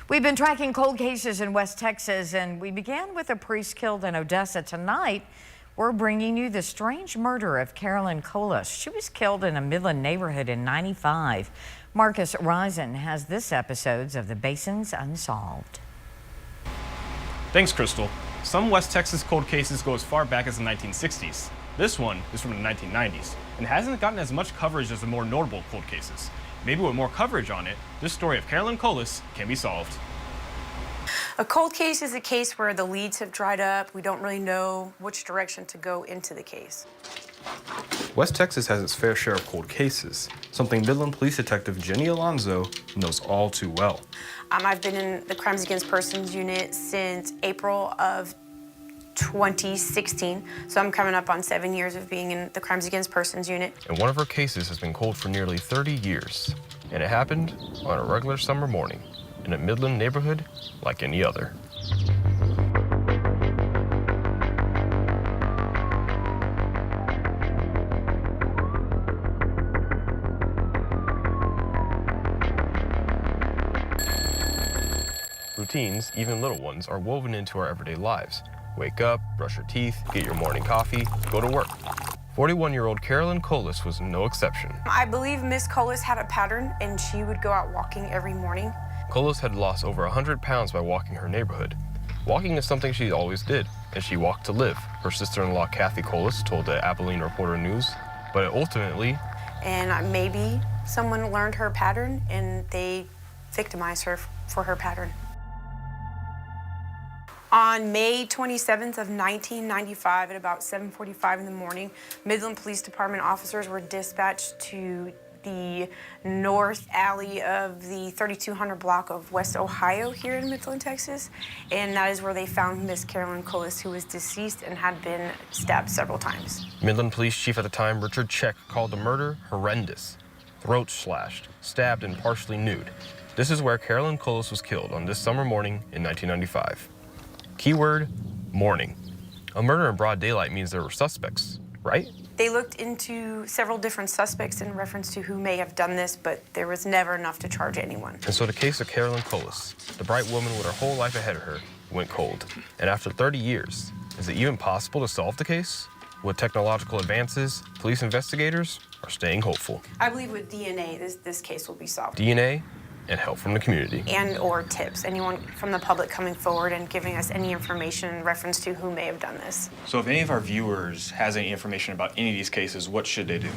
We've been tracking cold cases in West Texas, and we began with a priest killed in Odessa. Tonight, we're bringing you the strange murder of Carolyn Kolas. She was killed in a Midland neighborhood in '95. Marcus Risen has this episode of the Basin's Unsolved. Thanks, Crystal. Some West Texas cold cases go as far back as the 1960s. This one is from the 1990s and hasn't gotten as much coverage as the more notable cold cases. Maybe with more coverage on it, this story of Carolyn Kolas can be solved. A cold case is a case where the leads have dried up. We don't really know which direction to go into the case. West Texas has its fair share of cold cases, something Midland Police Detective Jenny Alonzo knows all too well. I've been in the Crimes Against Persons unit since April of 2016, so I'm coming up on 7 years of being in the Crimes Against Persons unit. And one of her cases has been cold for nearly 30 years, and it happened on a regular summer morning in a Midland neighborhood like any other. Routines, even little ones, are woven into our everyday lives. Wake up, brush your teeth, get your morning coffee, go to work. 41-year-old Carolyn Kolas was no exception. I believe Miss Kolas had a pattern, and she would go out walking every morning. Kolas had lost over 100 pounds by walking her neighborhood. Walking is something she always did, and she walked to live, her sister-in-law Kathy Kolas told the Abilene Reporter News. But ultimately... And maybe someone learned her pattern, and they victimized her for her pattern. On May 27th of 1995 at about 7:45 in the morning, Midland Police Department officers were dispatched to the north alley of the 3200 block of West Ohio here in Midland, Texas, and that is where they found Miss Carolyn Kolas, who was deceased and had been stabbed several times. Midland Police Chief at the time, Richard Check, called the murder horrendous. Throat slashed, stabbed, and partially nude. This is where Carolyn Kolas was killed on this summer morning in 1995. Keyword, morning. A murder in broad daylight means there were suspects, right? They looked into several different suspects in reference to who may have done this, but there was never enough to charge anyone. And so the case of Carolyn Kolas, the bright woman with her whole life ahead of her, went cold. And after 30 years, is it even possible to solve the case? With technological advances, police investigators are staying hopeful. I believe with DNA, this case will be solved. DNA and help from the community. And or tips, anyone from the public coming forward and giving us any information in reference to who may have done this. So if any of our viewers has any information about any of these cases, what should they do?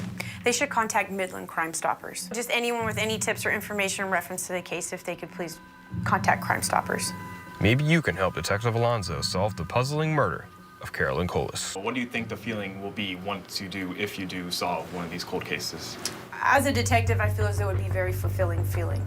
They should contact Midland Crime Stoppers. Just anyone with any tips or information in reference to the case, if they could please contact Crime Stoppers. Maybe you can help Detective Alonzo solve the puzzling murder of Carolyn Kolas. What do you think the feeling will be once you do, if you do solve one of these cold cases? As a detective, I feel as though it would be a very fulfilling feeling.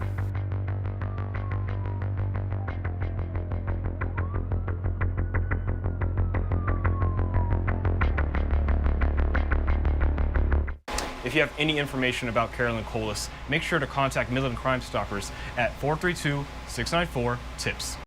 If you have any information about Carolyn Kolas, make sure to contact Midland Crime Stoppers at 432-694-TIPS.